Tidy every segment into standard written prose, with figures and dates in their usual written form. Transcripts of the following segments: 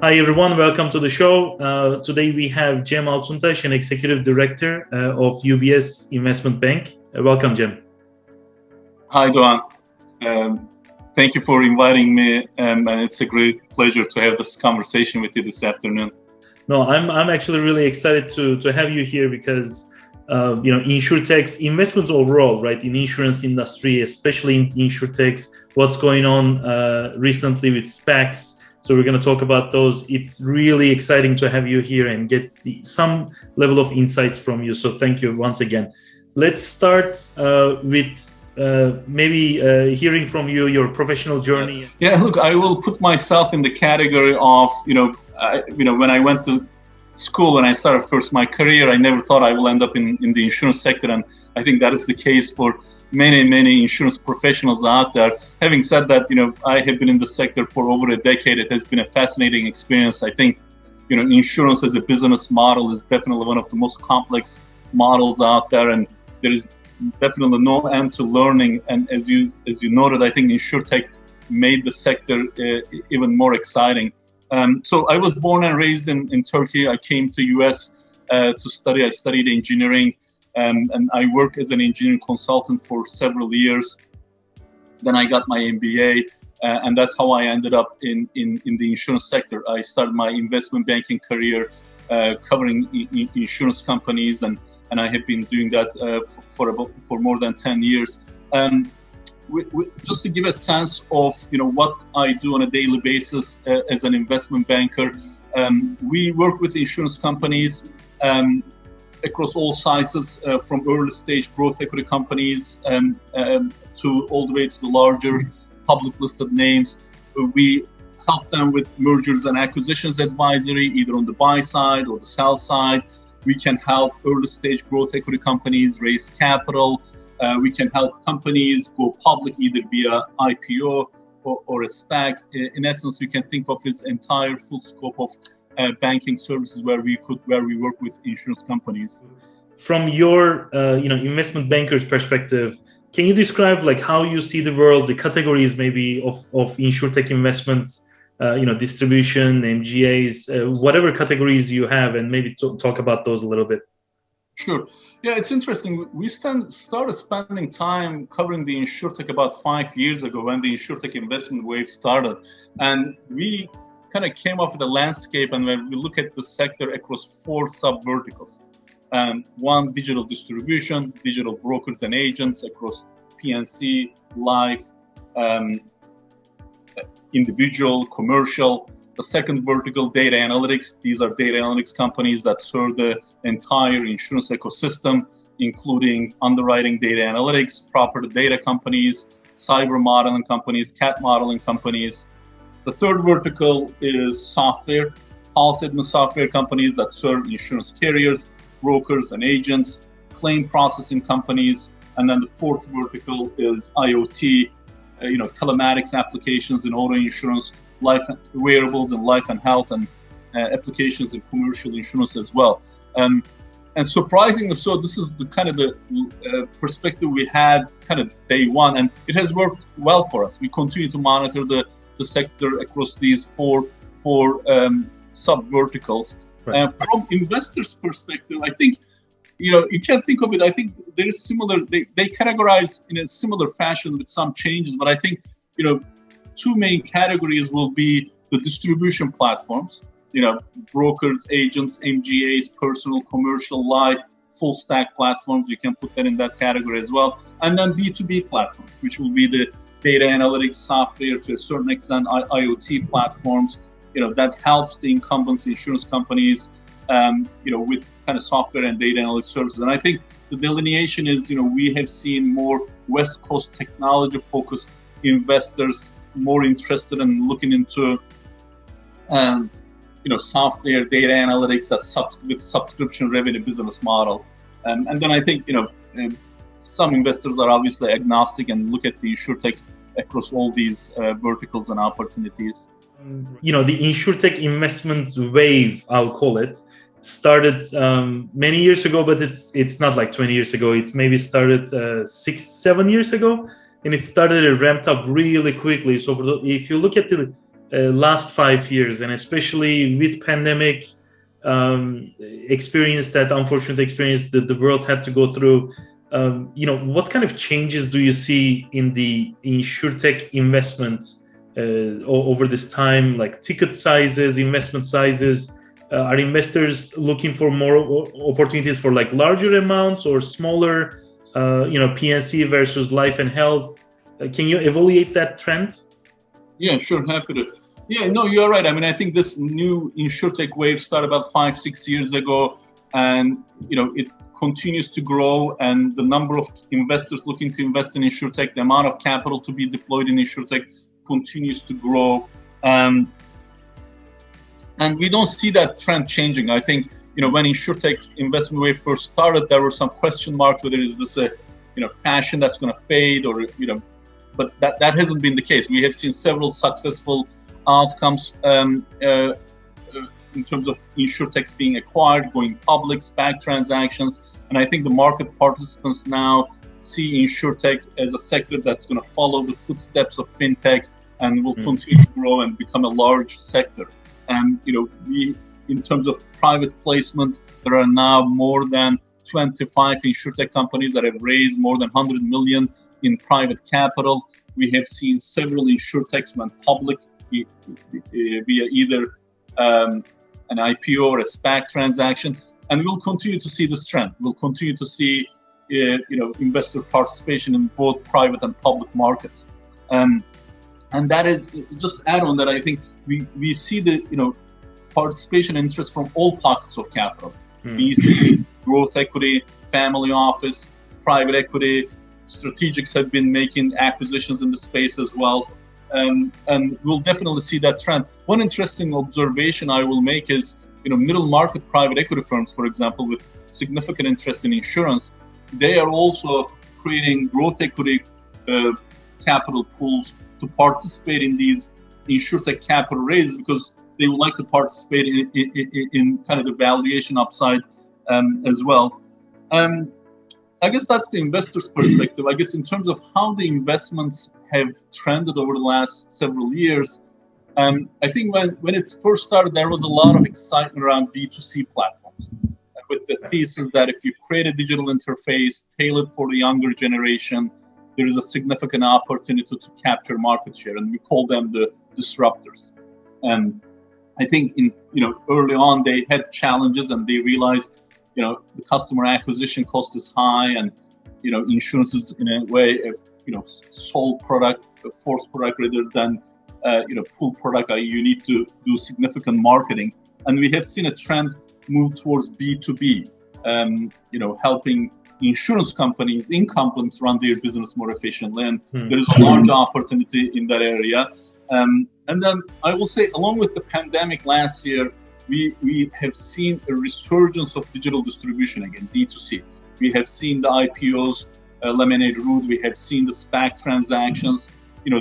Hi everyone, welcome to the show. Today we have Cem Altuntas, an Executive Director of UBS Investment Bank. Welcome, Cem. Hi, Doğan. Thank you for inviting me, and it's a great pleasure to have this conversation with you this afternoon. No, I'm actually really excited to have you here because Insurtech's investments overall, right, in insurance industry, especially in Insurtechs, what's going on recently with Specs. So we're going to talk about those. It's really exciting to have you here and get some level of insights from you. So thank you once again. Let's start with maybe hearing from you your professional journey. Yeah, look, I will put myself in the category of when I went to school and I started first my career, I never thought I will end up in the insurance sector, and I think that is the case for many insurance professionals out there. Having said that, I have been in the sector for over a decade. It has been a fascinating experience. I think, insurance as a business model is definitely one of the most complex models out there, and there is definitely no end to learning. And as you noted, I think Insurtech made the sector even more exciting. So I was born and raised in Turkey. I came to US to study. I studied engineering. And I worked as an engineering consultant for several years. Then I got my MBA, and that's how I ended up in the insurance sector. I started my investment banking career covering insurance companies, and I have been doing that for more than 10 years. Just to give a sense of what I do on a daily basis as an investment banker, we work with insurance companies across all sizes, from early stage growth equity companies to all the way to the larger public listed names. We help them with mergers and acquisitions advisory, either on the buy side or the sell side. We can help early stage growth equity companies raise capital. We can help companies go public either via IPO or a Spec. In essence, you can think of its entire full scope of banking services where we work with insurance companies. From your investment banker's perspective, can you describe like how you see the world, the categories maybe of Insurtech investments, distribution, MGAs, whatever categories you have, and maybe talk about those a little bit? Sure. Yeah, it's interesting. We started spending time covering the Insurtech about 5 years ago when the Insurtech investment wave started, and we kind of came up with a landscape, and when we look at the sector across 4 sub-verticals. One, digital distribution, digital brokers and agents across P&C, life, individual, commercial. The second vertical, data analytics. These are data analytics companies that serve the entire insurance ecosystem, including underwriting data analytics, property data companies, cyber modeling companies, cat modeling companies. The third vertical is software, policy admin software companies that serve insurance carriers, brokers and agents, claim processing companies. And then the fourth vertical is IoT, telematics applications in auto insurance, life wearables and life and health, and applications in commercial insurance as well. And surprisingly so, this is the kind of the perspective we had kind of day one, and it has worked well for us. We continue to monitor the sector across these four sub-verticals. Right. From investors' perspective, I think, you can think of it, I think there is similar, they categorize in a similar fashion with some changes, but I think, 2 main categories will be the distribution platforms, brokers, agents, MGAs, personal, commercial, life, full stack platforms. You can put that in that category as well. And then B2B platforms, which will be the data analytics software, to a certain extent, IoT platforms, that helps the incumbents, insurance companies, with kind of software and data analytics services. And I think the delineation is, we have seen more West Coast technology focused investors more interested in looking into, software, data analytics with subscription revenue business model. And then I think, some investors are obviously agnostic and look at the Insurtech across all these verticals and opportunities. The Insurtech investments wave, I'll call it, started many years ago, but it's not like 20 years ago. It's maybe started 6-7 years ago, and it started and ramped up really quickly. So if you look at the last 5 years, and especially with pandemic experience, that unfortunate experience that the world had to go through. What kind of changes do you see in the Insurtech investments over this time, like ticket sizes, investment sizes? Are investors looking for more opportunities for like larger amounts or smaller, PNC versus life and health? Can you evaluate that trend? Yeah, sure, happy to. Yeah, no, you're right. I mean, I think this new Insurtech wave started about 5-6 years ago, and it continues to grow. And the number of investors looking to invest in Insurtech, the amount of capital to be deployed in Insurtech, continues to grow. And we don't see that trend changing. I think when Insurtech investment wave first started, there were some question marks whether is this a fashion that's going to fade or but that hasn't been the case. We have seen several successful outcomes in terms of Insurtechs being acquired, going public, Spec transactions, and I think the market participants now see Insurtech as a sector that's going to follow the footsteps of fintech and will continue to grow and become a large sector. And we, in terms of private placement, there are now more than 25 Insurtech companies that have raised more than 100 million in private capital. We have seen several Insurtechs went public via either an IPO or a Spec transaction, and we'll continue to see this trend. We'll continue to see investor participation in both private and public markets. And that is, just add on that, I think we see the participation interest from all pockets of capital: VC, growth equity, family office, private equity. Strategics have been making acquisitions in the space as well, and we'll definitely see that trend. One interesting observation I will make is middle market private equity firms, for example, with significant interest in insurance, they are also creating growth equity capital pools to participate in these Insurtech capital raises because they would like to participate in kind of the valuation upside as well. I guess that's the investor's perspective. I guess in terms of how the investments have trended over the last several years, I think when it first started, there was a lot of excitement around D2C platforms, with the thesis that if you create a digital interface tailored for the younger generation, there is a significant opportunity to capture market share, and we call them the disruptors. And I think early on they had challenges, and they realized the customer acquisition cost is high, and insurance is in a way sold product, a forced product rather than pull product. You need to do significant marketing, and we have seen a trend move towards B2B, helping insurance companies, incumbents, run their business more efficiently, and there is a large opportunity in that area. And then I will say, along with the pandemic last year, we have seen a resurgence of digital distribution again, D2C. We have seen the IPOs, Lemonade Route. We have seen the Spec transactions,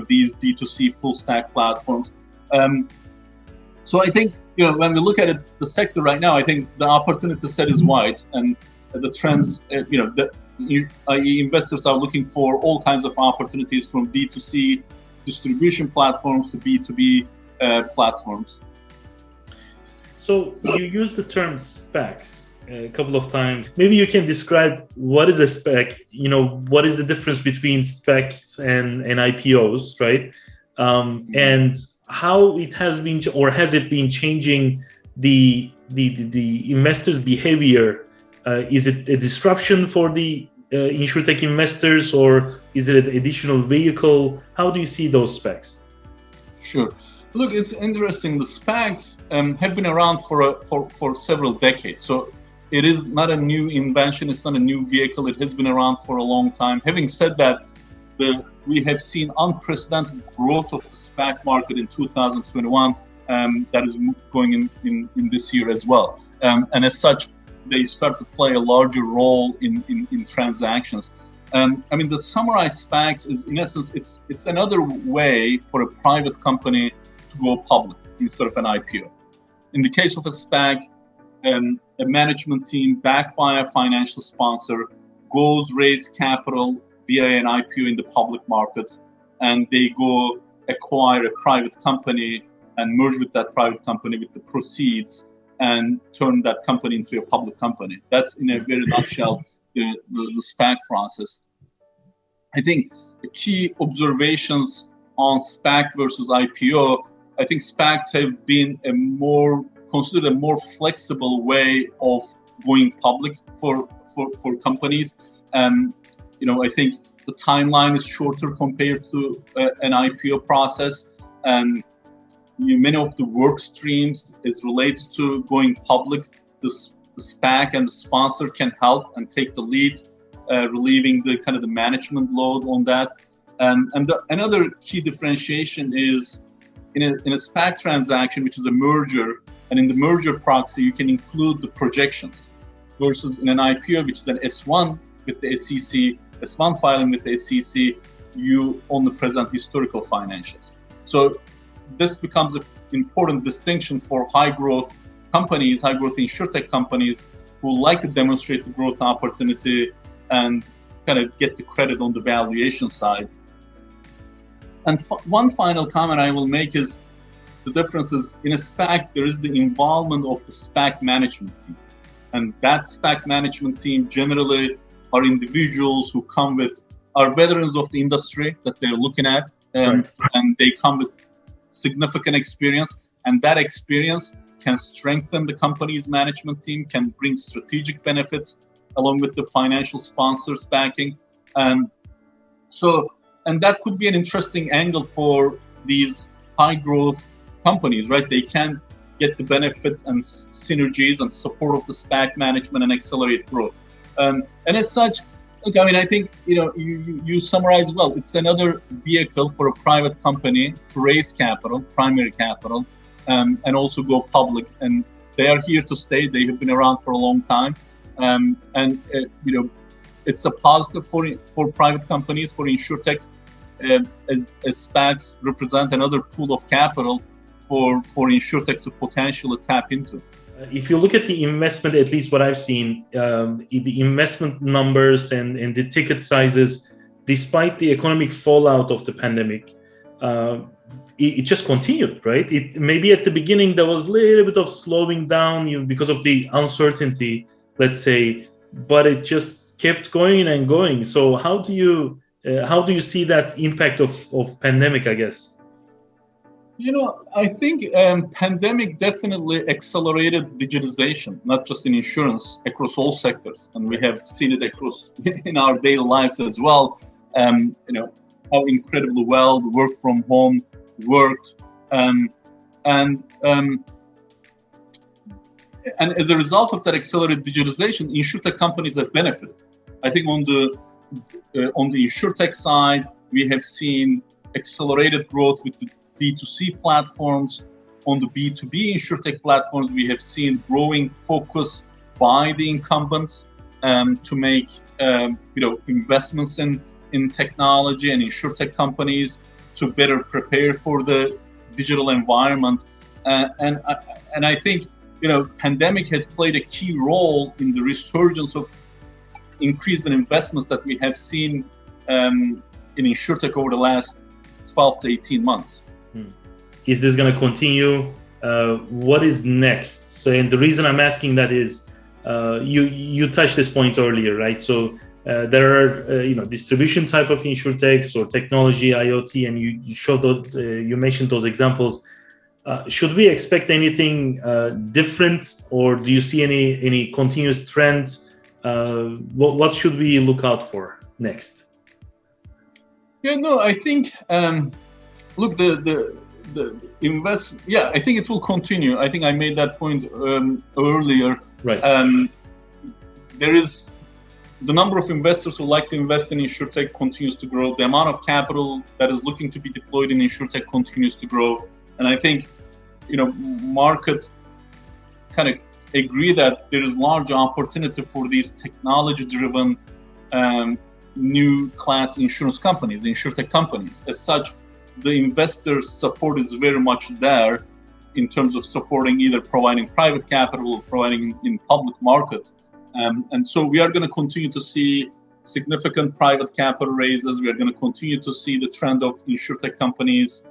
these D2C full stack platforms. So I think, when we look at it, the sector right now, I think the opportunity set is wide, and the trends, investors are looking for all kinds of opportunities from D2C distribution platforms to B2B platforms. So you use the term specs a couple of times. Maybe you can describe what is a spec, what is the difference between specs and IPOs, right? And how it has been, or has it been changing the investors' behavior? Is it a disruption for the Insurtech investors, or is it an additional vehicle? How do you see those specs? Sure. Look, it's interesting. The SPACs have been around for several decades. So it is not a new invention. It's not a new vehicle. It has been around for a long time. Having said that, we have seen unprecedented growth of the SPAC market in 2021 that is going in this year as well. And as such, they start to play a larger role in transactions. To summarize SPACs is, in essence, it's another way for a private company to go public instead of an IPO. In the case of a SPAC, a management team backed by a financial sponsor goes raise capital via an IPO in the public markets, and they go acquire a private company and merge with that private company with the proceeds and turn that company into a public company. That's in a very nutshell the SPAC process. I think the key observations on SPAC versus IPO, I think SPACs have been considered a more flexible way of going public for companies. I think the timeline is shorter compared to an IPO process. Many of the work streams as relates to going public, the SPAC and the sponsor can help and take the lead, relieving the kind of the management load on that. Another key differentiation is in a SPAC transaction, which is a merger, and in the merger proxy, you can include the projections, versus in an IPO, which is an S1 with the SEC, S1 filing with the SEC, you only present historical financials. So this becomes an important distinction for high growth companies, high growth Insurtech companies who like to demonstrate the growth opportunity and kind of get the credit on the valuation side. And one final comment I will make is the difference is in a SPAC, there is the involvement of the SPAC management team. And that SPAC management team generally are individuals who are veterans of the industry that they're looking at, and they come with significant experience, and that experience can strengthen the company's management team, can bring strategic benefits along with the financial sponsors backing. And that could be an interesting angle for these high growth companies, right? They can get the benefits and synergies and support of the SPAC management and accelerate growth. And as such, look, I mean, I think, you summarize well. It's another vehicle for a private company to raise capital, primary capital, and also go public. And they are here to stay. They have been around for a long time. It's a positive for private companies, for Insurtechs, as SPACs represent another pool of capital for Insurtechs to potentially tap into. If you look at the investment, at least what I've seen, the investment numbers and the ticket sizes, despite the economic fallout of the pandemic, it just continued, right? Maybe at the beginning there was a little bit of slowing down because of the uncertainty, let's say, but it just kept going and going. So how do you see that impact of pandemic, I guess? I think pandemic definitely accelerated digitization, not just in insurance, across all sectors. And we have seen it across in our daily lives as well. How incredibly well the work from home worked. And as a result of that accelerated digitization, Insurtech companies have benefited. I think on the Insurtech side, we have seen accelerated growth with the B2C platforms. On the B2B Insurtech platforms, we have seen growing focus by the incumbents to make investments in technology and Insurtech companies to better prepare for the digital environment. And I think pandemic has played a key role in the resurgence of increased investments that we have seen in Insurtech over the last 12 to 18 months. Is this going to continue? What is next? So, and the reason I'm asking that is, you touched this point earlier, right? So there are distribution type of Insurtechs or technology, IoT, and you showed you mentioned those examples. Should we expect anything different, or do you see any continuous trend? What should we look out for next? I think look, the invest. Yeah, I think it will continue. I think I made that point earlier. Right. There is the number of investors who like to invest in Insurtech continues to grow. The amount of capital that is looking to be deployed in Insurtech continues to grow. And I think, markets kind of agree that there is large opportunity for these technology-driven new class insurance companies, Insurtech companies. As such, the investor support is very much there in terms of supporting either providing private capital or providing in public markets. And so we are going to continue to see significant private capital raises. We are going to continue to see the trend of Insurtech companies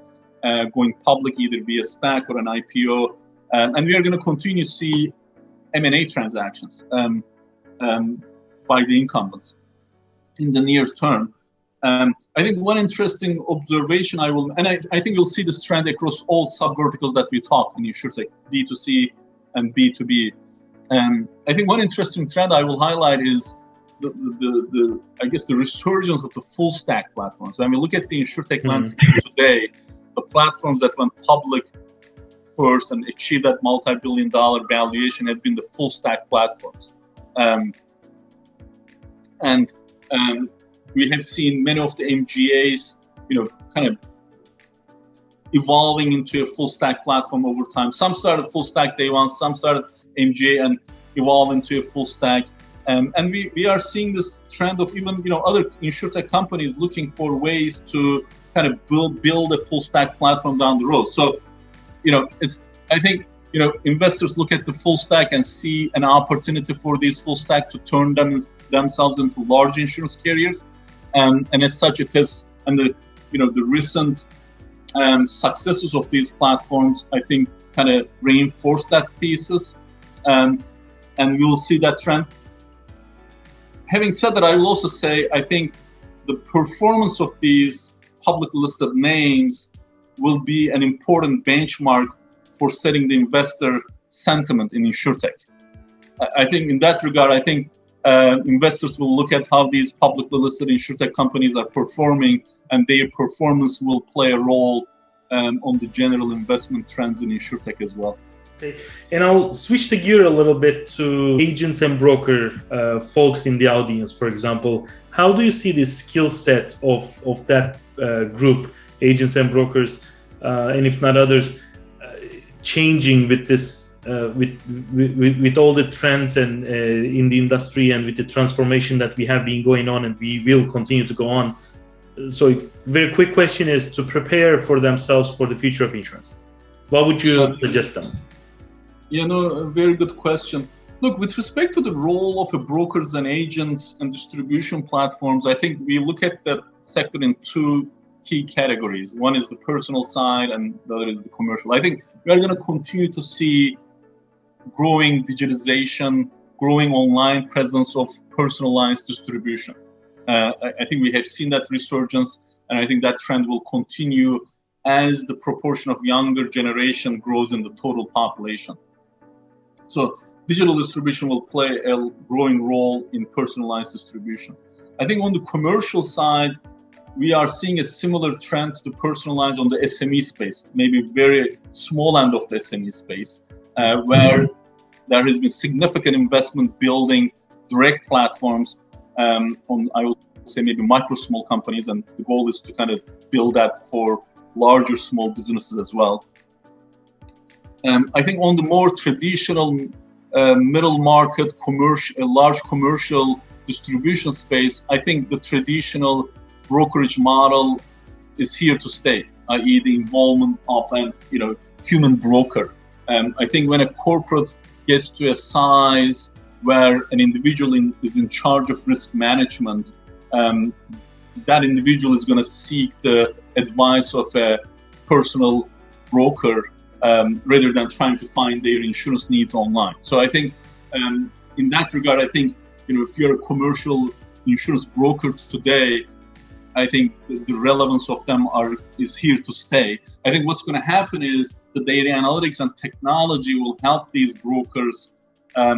going public either via Spec or an IPO. And we are going to continue to see M&A transactions by the incumbents in the near term. I think one interesting observation I think you'll see this trend across all sub-verticals that we talk in Insurtech, D2C and B2B. I think one interesting trend I will highlight is the resurgence of the full stack platforms. When we look at the Insurtech landscape today, the platforms that went public first and achieved that multi-billion-dollar valuation have been the full stack platforms. We have seen many of the MGAs, kind of evolving into a full stack platform over time. Some started full stack day one, some started MGA and evolve into a full stack. And we are seeing this trend of even, other Insurtech companies looking for ways to kind of build a full stack platform down the road. So, I think, investors look at the full stack and see an opportunity for these full stack to turn themselves into large insurance carriers. And as such, it has, and the recent successes of these platforms, I think, kind of reinforce that thesis. And we'll see that trend. Having said that, I will also say, I think the performance of these public listed names will be an important benchmark for setting the investor sentiment in Insurtech. I think in that regard, investors will look at how these publicly listed Insurtech companies are performing, and their performance will play a role on the general investment trends in Insurtech as well. Okay. And I'll switch the gear a little bit to agents and broker folks in the audience, for example. How do you see the skill set of that group, agents and brokers, and if not others, changing with this, with all the trends and in the industry and with the transformation that we have been going on and we will continue to go on? So, very quick question is to prepare for themselves for the future of insurance. What would you suggest them? A very good question. Look, with respect to the role of brokers and agents and distribution platforms, I think we look at that sector in two key categories. One is the personal side and the other is the commercial. I think we are going to continue to see growing digitization, growing online presence of personalized distribution. I think we have seen that resurgence, and I think that trend will continue as the proportion of younger generation grows in the total population. So digital distribution will play a growing role in personalized distribution. I think on the commercial side, we are seeing a similar trend to personalized on the SME space, maybe very small end of the SME space, where there has been significant investment building direct platforms on, I would say, maybe micro small companies, and the goal is to kind of build that for larger small businesses as well. I think on the more traditional middle market, large commercial distribution space, I think the traditional brokerage model is here to stay, i.e. the involvement of a human broker. I think when a corporate gets to a size where an individual is in charge of risk management, that individual is going to seek the advice of a personal broker rather than trying to find their insurance needs online. So I think in that regard, I think if you're a commercial insurance broker today, I think the relevance of them is here to stay. I think what's going to happen is the data analytics and technology will help these brokers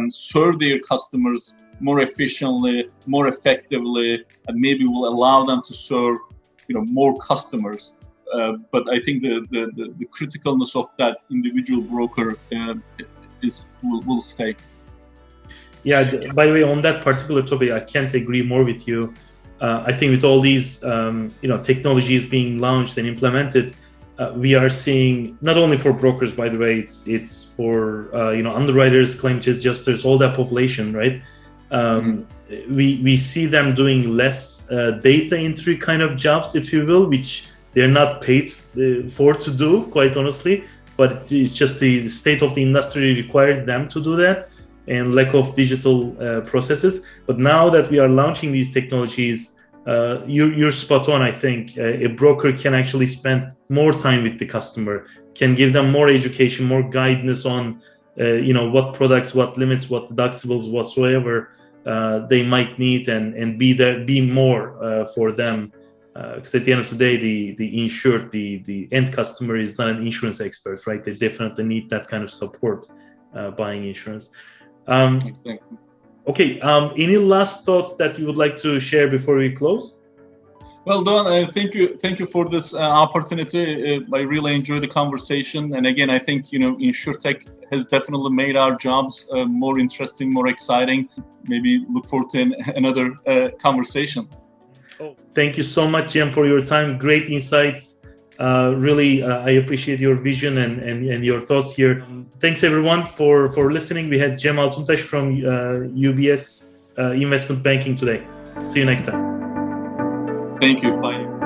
serve their customers more efficiently, more effectively, and maybe will allow them to serve more customers. But I think the criticalness of that individual broker will stay. Yeah, by the way, on that particular topic, I can't agree more with you. I think with all these technologies being launched and implemented, we are seeing, not only for brokers, by the way, it's for underwriters, claims adjusters, all that population, right? We see them doing less data entry kind of jobs, if you will, which they're not paid for to do, quite honestly, but it's just the state of the industry required them to do that, and lack of digital processes. But now that we are launching these technologies, you're spot on. I think a broker can actually spend more time with the customer, can give them more education, more guidance on what products, what limits, what deductibles, whatsoever they might need, and be more for them. Because at the end of the day, the insured, the end customer is not an insurance expert, right? They definitely need that kind of support buying insurance. Exactly. Okay. Any last thoughts that you would like to share before we close? Well, Don, thank you for this opportunity. I really enjoyed the conversation, and again, I think Insurtech has definitely made our jobs more interesting, more exciting. Maybe look forward to another conversation. Oh, thank you so much, Cem, for your time. Great insights. Really, I appreciate your vision and your thoughts here. Thanks everyone for listening. We had Cem Altuntas from UBS Investment Banking today. See you next time. Thank you. Bye.